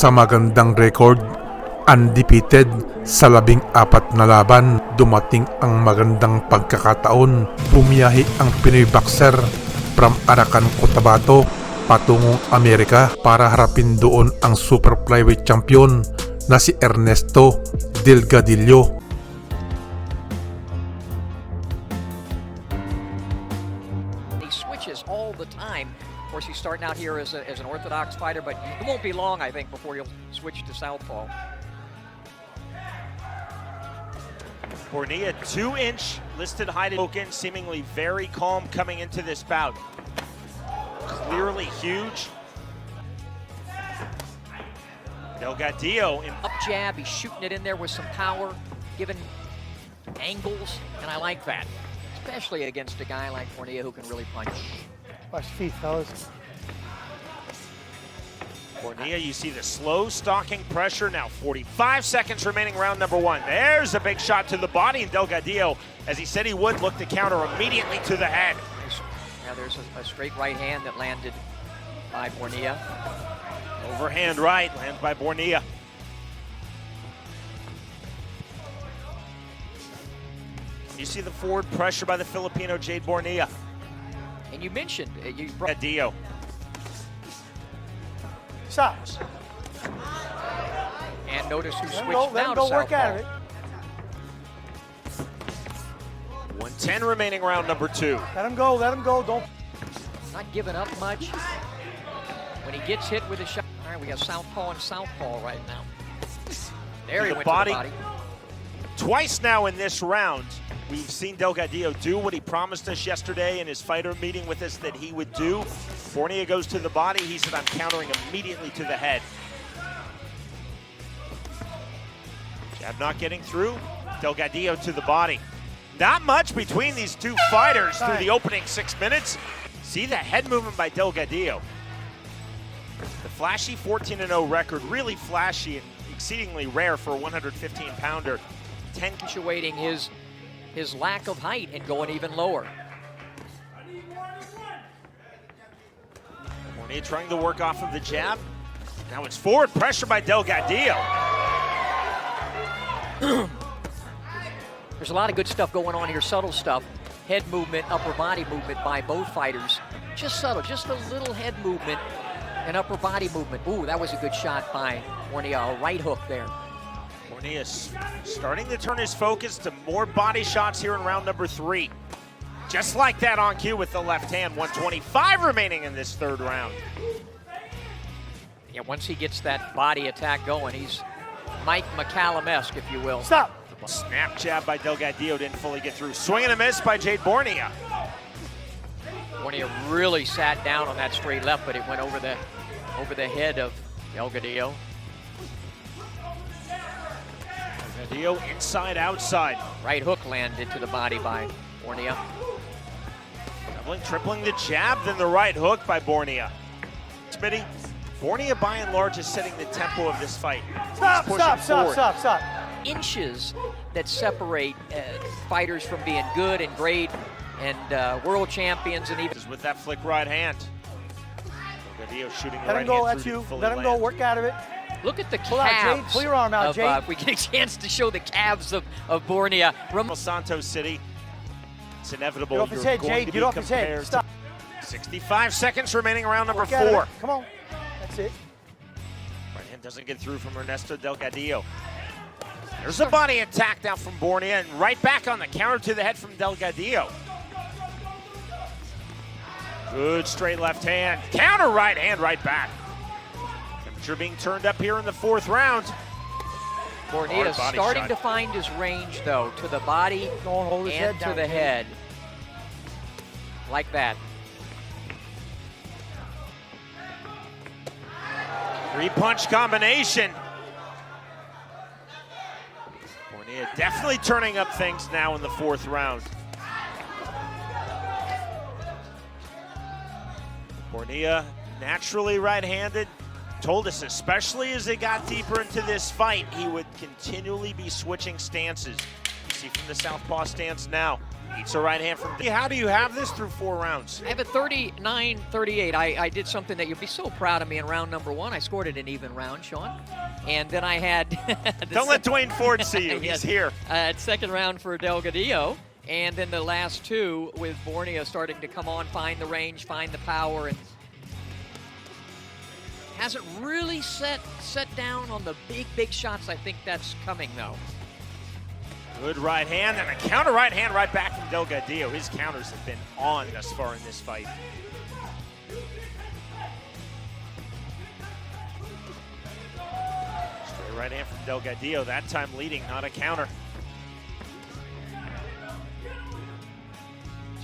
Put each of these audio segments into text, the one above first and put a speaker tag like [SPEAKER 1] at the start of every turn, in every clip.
[SPEAKER 1] sa magandang record, undefeated sa 14 na laban. Dumating ang magandang pagkakataon. Bumiyahe ang Pinoy boxer from Arakan, Cotabato patungong Amerika para harapin doon ang super flyweight champion na si Ernesto Delgadillo.
[SPEAKER 2] He switches all the time. Of course, he's starting out here as an orthodox fighter, but it won't be long, I think, before he'll switch to southpaw.
[SPEAKER 3] Bornea, 2-inch listed height, seemingly very calm coming into this bout. Clearly huge. Delgadillo in
[SPEAKER 2] Up jab, he's shooting it in there with some power, giving angles, and I like that. Especially against a guy like Bornea who can really punch.
[SPEAKER 4] Watch your feet, fellas.
[SPEAKER 3] Bornea, you see the slow stalking pressure. Now 45 seconds remaining, round number one. There's a big shot to the body, and Delgadillo, as he said he would, look to counter immediately to the head.
[SPEAKER 2] Now there's a straight right hand that landed by Bornea.
[SPEAKER 3] Overhand right, lands by Bornea. You see the forward pressure by the Filipino Jade Bornea.
[SPEAKER 2] And you mentioned you brought
[SPEAKER 3] Delgadillo.
[SPEAKER 4] Stop.
[SPEAKER 2] and notice who
[SPEAKER 4] Let him
[SPEAKER 2] switched now to
[SPEAKER 4] go work out of
[SPEAKER 2] southpaw.
[SPEAKER 4] it.
[SPEAKER 3] 1:10 remaining, round number two.
[SPEAKER 4] Let him go, don't.
[SPEAKER 2] Not giving up much. When he gets hit with a shot, all right, we got southpaw and southpaw right now. There he went to the body.
[SPEAKER 3] Twice now in this round, we've seen Delgadillo do what he promised us yesterday in his fighter meeting with us that he would do. Bornea goes to the body. He said, I'm countering immediately to the head. Jab not getting through. Delgadillo to the body. Not much between these two fighters through the opening 6 minutes. See the head movement by Delgadillo. The flashy 14-0 record, really flashy and exceedingly rare for a 115-pounder.
[SPEAKER 2] Accentuating his lack of height and going even lower.
[SPEAKER 3] Bornea trying to work off of the jab. Now it's forward pressure by Delgadillo.
[SPEAKER 2] There's a lot of good stuff going on here, subtle stuff. Head movement, upper body movement by both fighters. Just subtle, just a little head movement and upper body movement. Ooh, that was a good shot by Bornea, a right hook there.
[SPEAKER 3] Bornea starting to turn his focus to more body shots here in round number three. Just like that on cue with the left hand. 1:25 remaining in this third round.
[SPEAKER 2] Yeah, once he gets that body attack going, he's Mike McCallum-esque, if you will.
[SPEAKER 4] Stop.
[SPEAKER 3] Snap jab by Delgadillo didn't fully get through. Swing and a miss by Jade Bornea.
[SPEAKER 2] Bornea really sat down on that straight left, but it went over the head of Delgadillo.
[SPEAKER 3] Delgadillo inside, outside.
[SPEAKER 2] Right hook landed to the body by Bornea.
[SPEAKER 3] Doubling, tripling the jab, then the right hook by Bornea. Smitty, Bornea by and large is setting the tempo of this fight.
[SPEAKER 4] Stop.
[SPEAKER 2] Inches that separate fighters from being good and great and world champions and even
[SPEAKER 3] With that flick right hand. Delgadillo shooting the
[SPEAKER 4] Let
[SPEAKER 3] right
[SPEAKER 4] him go,
[SPEAKER 3] hand
[SPEAKER 4] that's
[SPEAKER 3] through,
[SPEAKER 4] you.
[SPEAKER 3] didn't fully
[SPEAKER 4] Let him go,
[SPEAKER 3] land.
[SPEAKER 4] work out of it.
[SPEAKER 2] look at the
[SPEAKER 4] Pull out, Jade.
[SPEAKER 2] calves.
[SPEAKER 4] Pull your arm out,
[SPEAKER 2] of,
[SPEAKER 4] Jade.
[SPEAKER 2] if we get a chance to show the calves of Bornea.
[SPEAKER 3] Santos City. It's inevitable.
[SPEAKER 4] Get off his
[SPEAKER 3] You're
[SPEAKER 4] head,
[SPEAKER 3] going
[SPEAKER 4] Jade.
[SPEAKER 3] to
[SPEAKER 4] Get
[SPEAKER 3] be
[SPEAKER 4] off his head.
[SPEAKER 3] compared
[SPEAKER 4] Stop.
[SPEAKER 3] to 65 seconds remaining, round number
[SPEAKER 4] Work out of
[SPEAKER 3] four.
[SPEAKER 4] it. Come on. That's it.
[SPEAKER 3] Right hand doesn't get through from Ernesto Delgadillo. There's a body attack now from Bornea, and right back on the counter to the head from Delgadillo. Good straight left hand. Counter right hand right back. Temperature being turned up here in the fourth round.
[SPEAKER 2] Bornea
[SPEAKER 3] Hard body
[SPEAKER 2] starting
[SPEAKER 3] shot.
[SPEAKER 2] to find his range, though, to the body
[SPEAKER 4] Don't hold his
[SPEAKER 2] and
[SPEAKER 4] head
[SPEAKER 2] to
[SPEAKER 4] down,
[SPEAKER 2] the
[SPEAKER 4] Jade.
[SPEAKER 2] head. Like that.
[SPEAKER 3] Three-punch combination. Bornea definitely turning up things now in the fourth round. Bornea naturally right-handed. Told us, especially as they got deeper into this fight, he would continually be switching stances. You see from the southpaw stance now. Eats a right hand from D. How do you have this through 4 rounds?
[SPEAKER 2] I have a 39-38. I did something that you'd be so proud of me in round number 1. I scored it an even round, Sean. And then I had...
[SPEAKER 3] Don't let Dwayne Ford see you.
[SPEAKER 2] Yes.
[SPEAKER 3] He's here.
[SPEAKER 2] Second round for Delgadillo. And then the last 2 with Bornea starting to come on, find the range, find the power, and hasn't really set down on the big shots. I think that's coming, though.
[SPEAKER 3] Good right hand and a counter right hand right back from Delgadillo. His counters have been on thus far in this fight. Straight right hand from Delgadillo, that time leading, not a counter.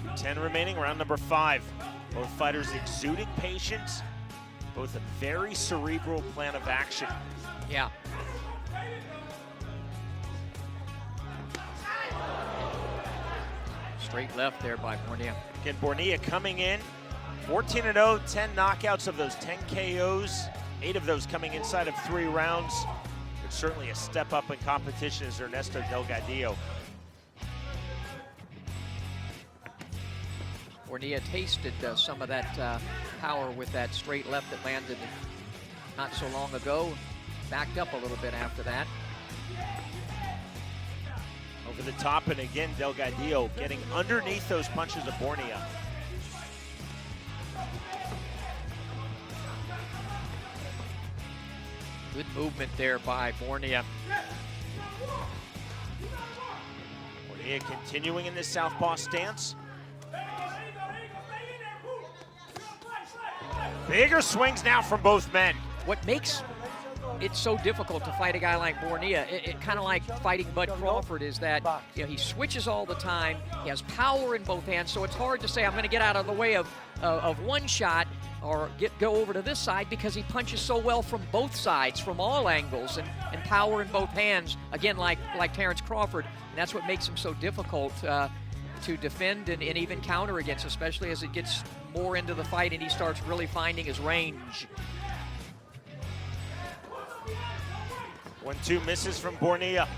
[SPEAKER 3] 2:10 remaining, round number 5. Both fighters exuding patience, both a very cerebral plan of action.
[SPEAKER 2] Yeah. Straight left there by Bornea.
[SPEAKER 3] Again, Bornea coming in 14-0, 10 knockouts of those 10 KOs, 8 of those coming inside of 3 rounds. It's certainly a step up in competition as Ernesto Delgadillo.
[SPEAKER 2] Bornea tasted some of that power with that straight left that landed not so long ago. Backed up a little bit after that.
[SPEAKER 3] Over the top, and again, Delgadillo getting underneath those punches of Bornea.
[SPEAKER 2] Good movement there by Bornea.
[SPEAKER 3] Bornea continuing in this southpaw stance. Bigger swings now from both men.
[SPEAKER 2] What makes it so difficult to fight a guy like Bornea, it kind of like fighting Bud Crawford, is that he switches all the time. He has power in both hands, so it's hard to say I'm going to get out of the way of one shot or go over to this side, because he punches so well from both sides, from all angles, and power in both hands. Again, like Terrence Crawford, and that's what makes him so difficult to defend and even counter against, especially as it gets more into the fight and he starts really finding his range.
[SPEAKER 3] 1-2 misses from Bornea.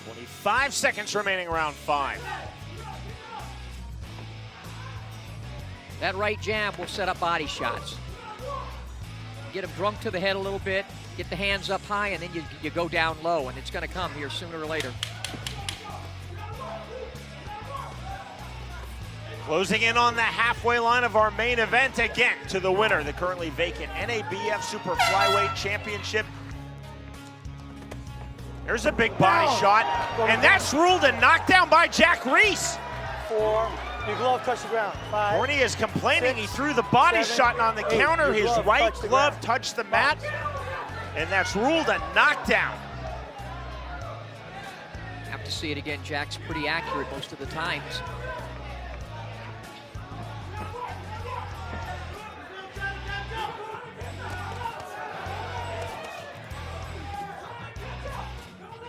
[SPEAKER 3] 25 seconds remaining, round 5.
[SPEAKER 2] That right jab will set up body shots. Get him drunk to the head a little bit, get the hands up high, and then you go down low, and it's going to come here sooner or later.
[SPEAKER 3] Closing in on the halfway line of our main event, again to the winner, the currently vacant NABF Super Flyweight Championship. There's a big body shot, and that's ruled a knockdown by Jack Reese.
[SPEAKER 4] 4, your glove touch the ground. 5.
[SPEAKER 3] Bornea is complaining
[SPEAKER 4] 6,
[SPEAKER 3] he threw the body
[SPEAKER 4] 7,
[SPEAKER 3] shot, and on the
[SPEAKER 4] 8,
[SPEAKER 3] counter,
[SPEAKER 4] your
[SPEAKER 3] his
[SPEAKER 4] glove
[SPEAKER 3] right
[SPEAKER 4] touched the
[SPEAKER 3] glove
[SPEAKER 4] ground.
[SPEAKER 3] touched the mat, and that's ruled a knockdown.
[SPEAKER 2] Have to see it again. Jack's pretty accurate most of the times.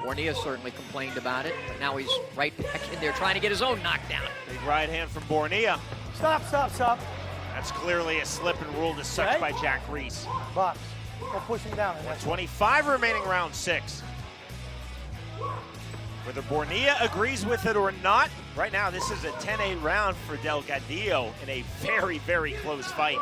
[SPEAKER 2] Bornea certainly complained about it, but now he's right back in there trying to get his own knockdown.
[SPEAKER 3] Big right hand from Bornea.
[SPEAKER 4] Stop.
[SPEAKER 3] That's clearly a slip and ruled as such
[SPEAKER 4] Okay.
[SPEAKER 3] by Jack Reese.
[SPEAKER 4] Box. Go push him down.
[SPEAKER 3] 25 remaining, round 6. Whether Bornea agrees with it or not, right now this is a 10-8 round for Delgadillo in a very, very close fight.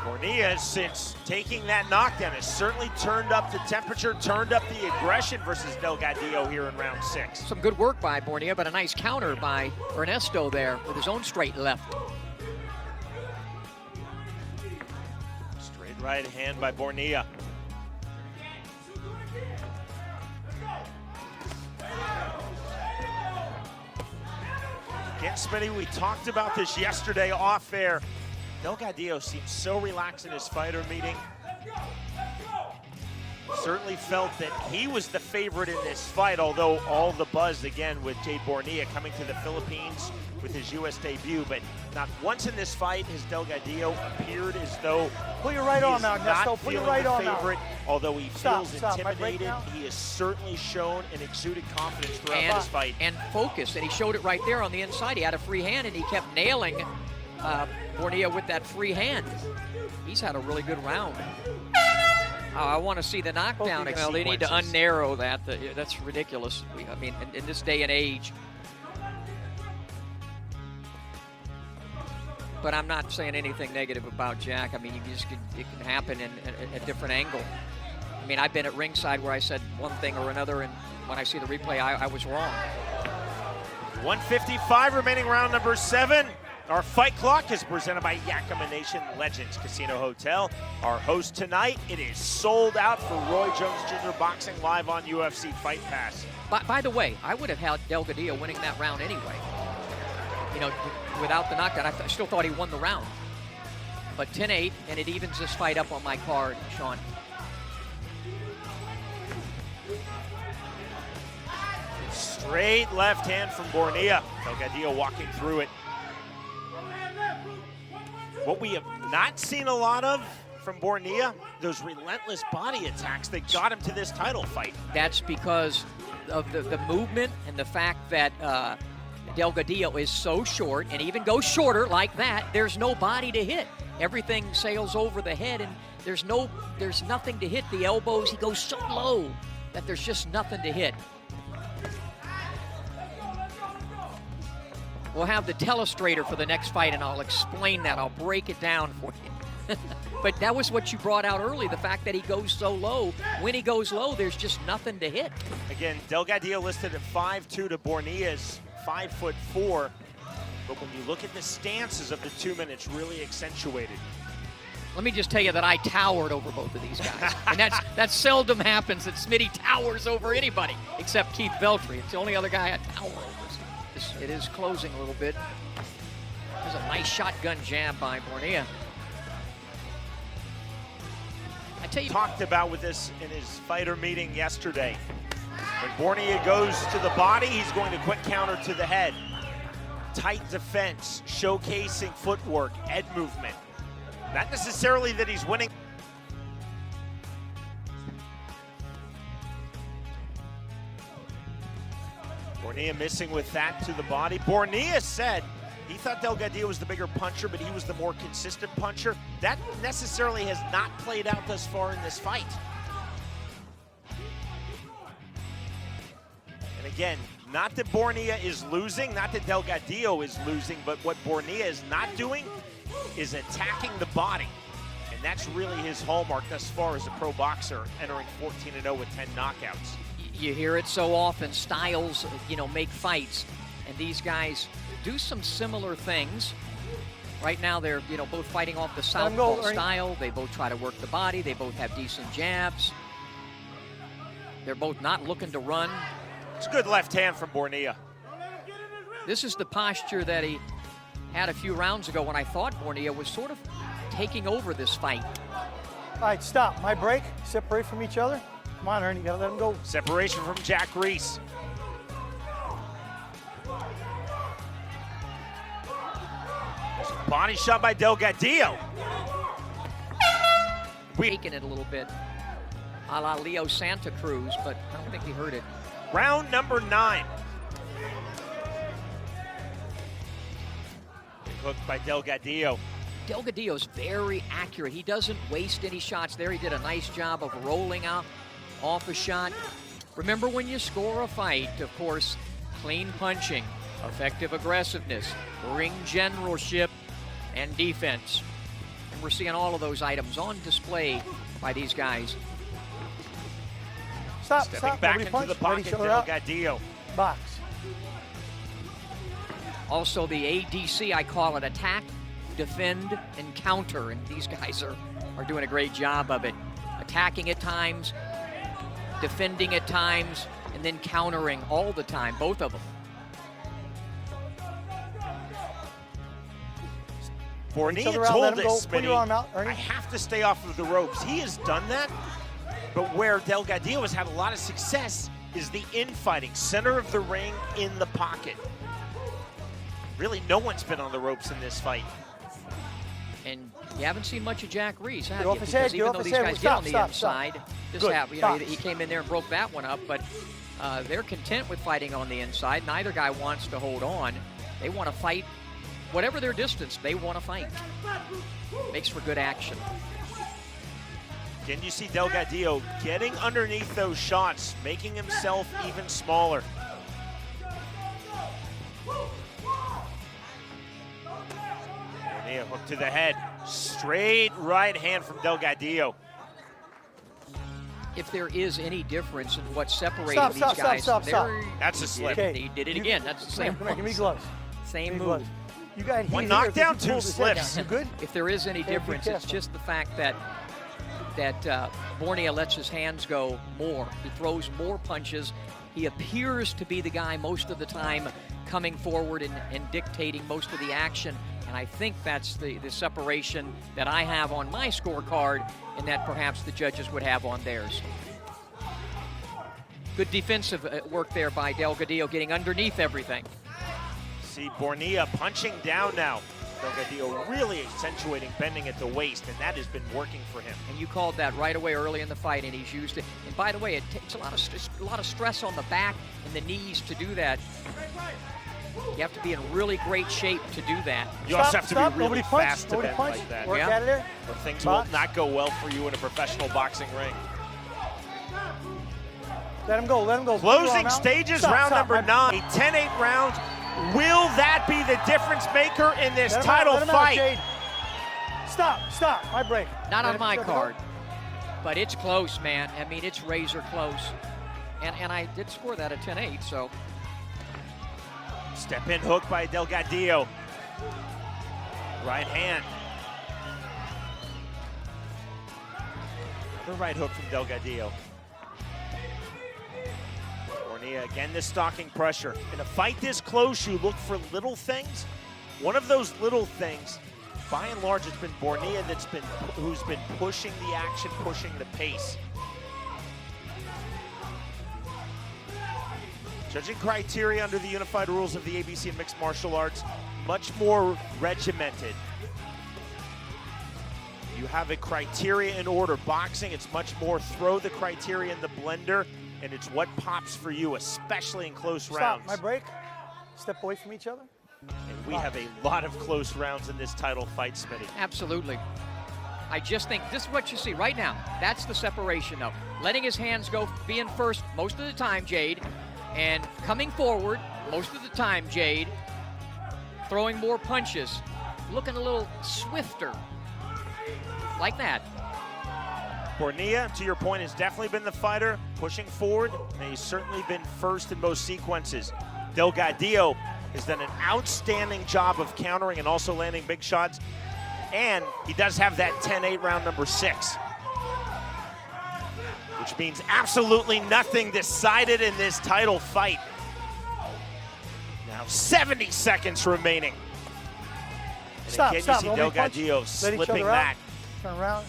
[SPEAKER 3] Bornea, since taking that knockdown, has certainly turned up the temperature, turned up the aggression versus Delgadillo here in round 6.
[SPEAKER 2] Some good work by Bornea, but a nice counter by Ernesto there with his own straight left.
[SPEAKER 3] Straight right hand by Bornea. Again, Smitty, we talked about this yesterday off air. Delgadillo seems so relaxed in his fighter meeting. Certainly felt that he was the favorite in this fight, although all the buzz again with Jade Bornea coming to the Philippines with his U.S. debut. But not once in this fight has Delgadillo appeared as though
[SPEAKER 4] Put your right arm out,
[SPEAKER 3] he is
[SPEAKER 4] Ernesto.
[SPEAKER 3] not
[SPEAKER 4] Put your
[SPEAKER 3] feeling
[SPEAKER 4] right
[SPEAKER 3] the
[SPEAKER 4] arm out.
[SPEAKER 3] favorite. Although he
[SPEAKER 4] Stop.
[SPEAKER 3] feels
[SPEAKER 4] Am I breaking
[SPEAKER 3] intimidated,
[SPEAKER 4] now?
[SPEAKER 3] he has certainly shown and exuded confidence throughout this fight.
[SPEAKER 2] And focus, and he showed it right there on the inside. He had a free hand, and he kept nailing Borneo with that free hand. He's had a really good round. I want to see the knockdown.
[SPEAKER 4] Okay.
[SPEAKER 2] Well, they need to
[SPEAKER 3] Sequences.
[SPEAKER 2] unnarrow that. That's ridiculous. I mean, in this day and age. But I'm not saying anything negative about Jack. I mean, it can happen in a different angle. I mean, I've been at ringside where I said one thing or another, and when I see the replay, I was wrong.
[SPEAKER 3] 1:55 remaining, round number 7. Our fight clock is presented by Yakima Nation Legends Casino Hotel. Our host tonight, it is sold out for Roy Jones Jr. Boxing live on UFC Fight Pass.
[SPEAKER 2] By the way, I would have had Delgadillo winning that round anyway. You know, without the knockdown, I still thought he won the round. But 10-8, and it evens this fight up on my card, Sean.
[SPEAKER 3] Straight left hand from Borneo. Delgadillo walking through it. What we have not seen a lot of from Borneo, those relentless body attacks that got him to this title fight.
[SPEAKER 2] That's because of the movement and the fact that Delgadillo is so short, and even goes shorter like that, there's no body to hit. Everything sails over the head, and there's nothing to hit. The elbows, he goes so low that there's just nothing to hit. We'll have the telestrator for the next fight, and I'll explain that. I'll break it down for you. But that was what you brought out early, the fact that he goes so low. When he goes low, there's just nothing to hit.
[SPEAKER 3] Again, Delgadillo listed at 5'2" to Bornea's 5'4". But when you look at the stances of the 2 men, it's really accentuated.
[SPEAKER 2] Let me just tell you that I towered over both of these guys. And that seldom happens, that Smitty towers over anybody, except Keith Veltri. It's the only other guy I tower over. It is closing a little bit. There's a nice shotgun jab by Borneo. I tell you,
[SPEAKER 3] Talked about with this in his fighter meeting yesterday. When Borneo goes to the body, he's going to quick counter to the head. Tight defense, showcasing footwork, head movement. Not necessarily that he's winning. Borneo missing with that to the body. Borneo said he thought Delgadillo was the bigger puncher, but he was the more consistent puncher. That necessarily has not played out thus far in this fight. And again, not that Borneo is losing, not that Delgadillo is losing, but what Borneo is not doing is attacking the body. And that's really his hallmark thus far as a pro boxer, entering 14-0 with 10 knockouts.
[SPEAKER 2] you hear it so often, styles, make fights. And these guys do some similar things. Right now they're, both fighting off the southpaw style. They both try to work the body. They both have decent jabs. They're both not looking to run.
[SPEAKER 3] It's a good left hand from Borneo.
[SPEAKER 2] This is the posture that he had a few rounds ago when I thought Borneo was sort of taking over this fight.
[SPEAKER 4] All right, stop. My break. Separate from each other. Come on, Ernie. You got to let him go.
[SPEAKER 3] Separation from Jack Reese. There's a body shot by Delgadillo.
[SPEAKER 2] Taking it a little bit, a la Leo Santa Cruz, but I don't think he heard it.
[SPEAKER 3] Round number 9. Big hook by Delgadillo.
[SPEAKER 2] Delgadillo's very accurate. He doesn't waste any shots there. He did a nice job of rolling out off a shot. Remember, when you score a fight, of course, clean punching, effective aggressiveness, ring generalship, and defense. And we're seeing all of those items on display by these guys.
[SPEAKER 4] Stop,
[SPEAKER 3] Stepping
[SPEAKER 4] stop.
[SPEAKER 3] back
[SPEAKER 4] Nobody
[SPEAKER 3] into
[SPEAKER 4] punch.
[SPEAKER 3] the pocket,
[SPEAKER 4] Ready, shoulder out.
[SPEAKER 3] Delgadillo.
[SPEAKER 4] Box.
[SPEAKER 2] Also, the ADC, I call it attack, defend, and counter. And these guys are doing a great job of it. Attacking at times, defending at times, and then countering all the time, both of them.
[SPEAKER 3] Borneo
[SPEAKER 4] Shoulder out,
[SPEAKER 3] told
[SPEAKER 4] let him go.
[SPEAKER 3] us,
[SPEAKER 4] Pull your arm out, Ernie.
[SPEAKER 3] I have to stay off of the ropes. He has done that, but where Delgadillo has had a lot of success is the infighting, center of the ring, in the pocket. Really, no one's been on the ropes in this fight.
[SPEAKER 2] And you haven't seen much of Jack Reese, have
[SPEAKER 4] Get
[SPEAKER 2] you?
[SPEAKER 4] off his head,
[SPEAKER 2] Because
[SPEAKER 4] get
[SPEAKER 2] even
[SPEAKER 4] off
[SPEAKER 2] though
[SPEAKER 4] his
[SPEAKER 2] these
[SPEAKER 4] head.
[SPEAKER 2] guys get
[SPEAKER 4] Stop,
[SPEAKER 2] on the
[SPEAKER 4] stop,
[SPEAKER 2] inside, this
[SPEAKER 4] Good.
[SPEAKER 2] happened.
[SPEAKER 4] Box.
[SPEAKER 2] He came in there and broke that one up, but they're content with fighting on the inside. Neither guy wants to hold on. They want to fight whatever their distance, they want to fight. Makes for good action.
[SPEAKER 3] Again, you see Delgadillo getting underneath those shots, making himself even smaller. Bornea hook to the head. Straight right hand from Delgadillo.
[SPEAKER 2] If there is any difference in what separating
[SPEAKER 4] Stop,
[SPEAKER 2] these
[SPEAKER 4] stop,
[SPEAKER 2] guys,
[SPEAKER 4] stop, stop.
[SPEAKER 3] That's a slip.
[SPEAKER 2] They did it again. That's the same.
[SPEAKER 4] Come here, give me gloves.
[SPEAKER 2] Same
[SPEAKER 4] Give me
[SPEAKER 2] move.
[SPEAKER 4] gloves. You got
[SPEAKER 3] One
[SPEAKER 4] heat
[SPEAKER 3] knockdown,
[SPEAKER 4] here, if you
[SPEAKER 3] two
[SPEAKER 4] pull his head
[SPEAKER 3] slips.
[SPEAKER 4] down. You good?
[SPEAKER 2] If there is any
[SPEAKER 4] Okay, be
[SPEAKER 2] difference, it's
[SPEAKER 4] careful.
[SPEAKER 2] just the fact that Bornea lets his hands go more. He throws more punches. He appears to be the guy most of the time coming forward and dictating most of the action. And I think that's the separation that I have on my scorecard and that perhaps the judges would have on theirs. Good defensive work there by Delgadillo, getting underneath everything.
[SPEAKER 3] See Bornea punching down now. Delgadillo really accentuating bending at the waist, and that has been working for him.
[SPEAKER 2] And you called that right away early in the fight, and he's used it. And by the way, it takes a lot of stress on the back and the knees to do that. You have to be in really great shape to do that.
[SPEAKER 3] You also have to
[SPEAKER 4] Stop.
[SPEAKER 3] be really
[SPEAKER 4] Nobody punch.
[SPEAKER 3] fast to
[SPEAKER 4] Nobody
[SPEAKER 3] bend
[SPEAKER 4] punch.
[SPEAKER 3] like that.
[SPEAKER 4] Work
[SPEAKER 2] Yeah.
[SPEAKER 4] out of there.
[SPEAKER 3] Or things
[SPEAKER 4] Box.
[SPEAKER 3] will not go well for you in a professional boxing ring.
[SPEAKER 4] Let him go. Let him go.
[SPEAKER 3] Closing
[SPEAKER 4] Stop,
[SPEAKER 3] stages,
[SPEAKER 4] stop,
[SPEAKER 3] round
[SPEAKER 4] stop.
[SPEAKER 3] number 9. A 10-8 round. Will that be the difference maker in this
[SPEAKER 4] Let him out,
[SPEAKER 3] title
[SPEAKER 4] let him out,
[SPEAKER 3] fight?
[SPEAKER 4] Jade. Stop. My break.
[SPEAKER 2] Not
[SPEAKER 4] Let
[SPEAKER 2] on
[SPEAKER 4] him
[SPEAKER 2] my
[SPEAKER 4] go.
[SPEAKER 2] card, but it's close, man. I mean, it's razor close. And I did score that at 10-8, so.
[SPEAKER 3] Step in hook by Delgadillo. Right hand. The right hook from Delgadillo. Bornea again, this stalking pressure. In a fight this close, you look for little things. One of those little things, by and large, it's been Bornea who's been pushing the action, pushing the pace. Judging criteria under the unified rules of the ABC and mixed martial arts, much more regimented. You have a criteria in order. Boxing, it's much more throw the criteria in the blender, and it's what pops for you, especially in close rounds.
[SPEAKER 4] Stop. My break. Step away from each other.
[SPEAKER 3] And we have a lot of close rounds in this title fight, Smitty.
[SPEAKER 2] Absolutely. I just think this is what you see right now. That's the separation, though. Letting his hands go, being first most of the time, Jade, and coming forward most of the time, Jade, throwing more punches, looking a little swifter, like that.
[SPEAKER 3] Bornea, to your point, has definitely been the fighter, pushing forward, and he's certainly been first in most sequences. Delgadillo has done an outstanding job of countering and also landing big shots, and he does have that 10-8 round number 6, which means absolutely nothing decided in this title fight. Now 70 seconds remaining. And
[SPEAKER 4] Stop.
[SPEAKER 3] again,
[SPEAKER 4] Stop.
[SPEAKER 3] you see
[SPEAKER 4] Nobody punch.
[SPEAKER 3] Delgadillo
[SPEAKER 4] Let each other
[SPEAKER 3] slipping
[SPEAKER 4] out.
[SPEAKER 3] back.
[SPEAKER 4] Turn around.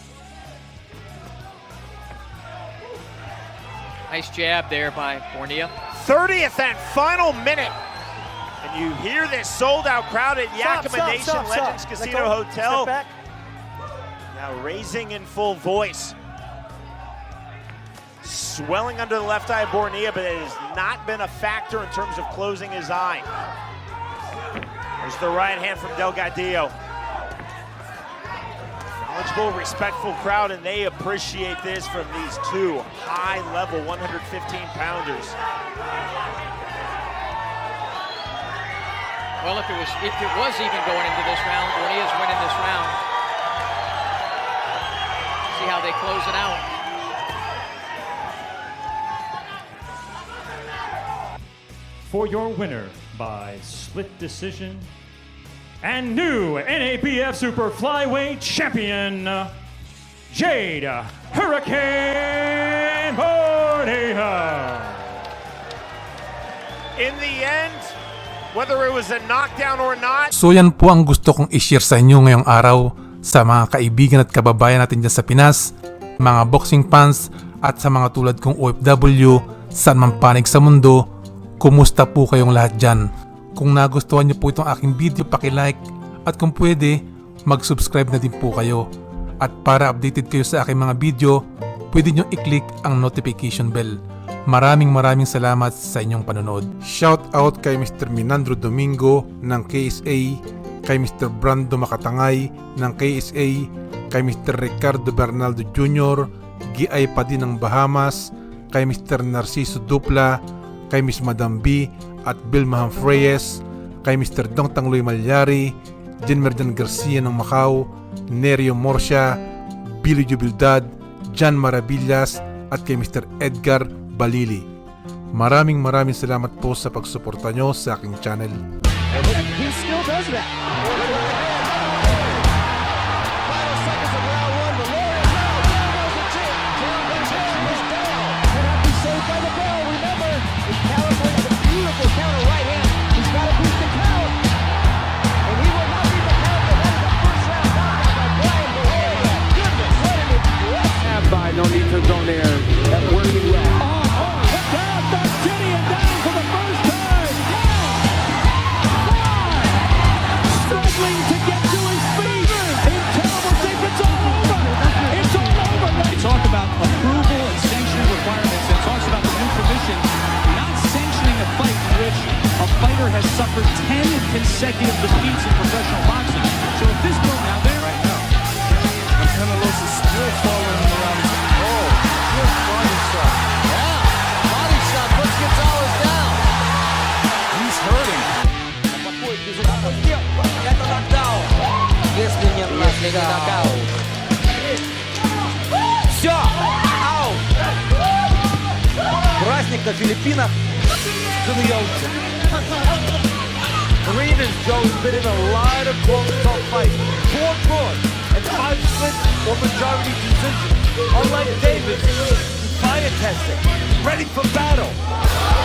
[SPEAKER 2] Nice jab there by Bornea.
[SPEAKER 3] 30th and final minute. And you hear this sold-out crowd at Yakima Nation Legends Casino Hotel.
[SPEAKER 4] Step back.
[SPEAKER 3] Now raising in full voice. Swelling under the left eye of Bornea, but it has not been a factor in terms of closing his eye. There's the right hand from Delgadillo. Knowledgeable, respectful crowd, and they appreciate this from these two high-level 115-pounders.
[SPEAKER 2] Well, if it was even going into this round, Bornea's winning this round. See how they close it out.
[SPEAKER 5] For your winner by split decision and new NABF Super Flyweight Champion, Jade Hurricane Bornea.
[SPEAKER 3] In the end, whether it was a knockdown or not,
[SPEAKER 1] So yan po ang gusto kong i-share sa inyo ngayong araw sa mga kaibigan at kababayan natin dyan sa Pinas, mga boxing fans at sa mga tulad kong OFW saan man panig sa mundo. Kumusta po kayong lahat dyan? Kung nagustuhan niyo po itong aking video, paki-like at kung pwede, mag-subscribe na din po kayo. At para updated kayo sa aking mga video, pwede nyo i-click ang notification bell. Maraming salamat sa inyong panonood. Shout out kay Mr. Minandro Domingo ng KSA, kay Mr. Brando Makatangay ng KSA, kay Mr. Ricardo Bernaldo Jr., Giay Pati ng Bahamas, kay Mr. Narciso Dupla, kay Miss Madam B at Bilma Reyes, kay Mr. Dong Tangloy Malyari, Jen Merdan Garcia ng Macau, Nerio Morcia, Billy Jubildad, Jan Maravillas at kay Mr. Edgar Balili. Maraming salamat po sa pagsuporta nyo sa aking channel.
[SPEAKER 6] He still does that. Final seconds of round one. The Lord is now down goes the chair. The chair is down. Cannot be saved by the bell. Remember, if California has a beautiful counter right hand, he's got to beat the count. And he will not beat the count. But that is the first round knockout by Brian Barrera. Goodness, what an impressive.
[SPEAKER 7] By no need to go there. That's working well.
[SPEAKER 5] Down, that's Gideon down for the first time. Struggling to get to his feet. In terrible shape, it's all over. It's all over.
[SPEAKER 8] They talk about approval and sanctioning requirements. It talks about the new commission not sanctioning a fight in which a fighter has suffered 10 consecutive defeats in professional boxing. So if this goes now there right now,
[SPEAKER 7] Canelo is still following him around. Oh, good body shot.
[SPEAKER 6] Yeah, body shot puts Gonzalez down.
[SPEAKER 7] He's hurting.
[SPEAKER 6] Это knockdown. Если не нокаут. Все, аут. Праздник на Филиппинах. Green and Joe's been in a lot of close, tough fights. 4 draws and 5 split or majority decisions. Unlike Davis, he's fire tested, ready for battle.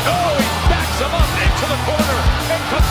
[SPEAKER 3] Oh, he backs him up into the corner and comes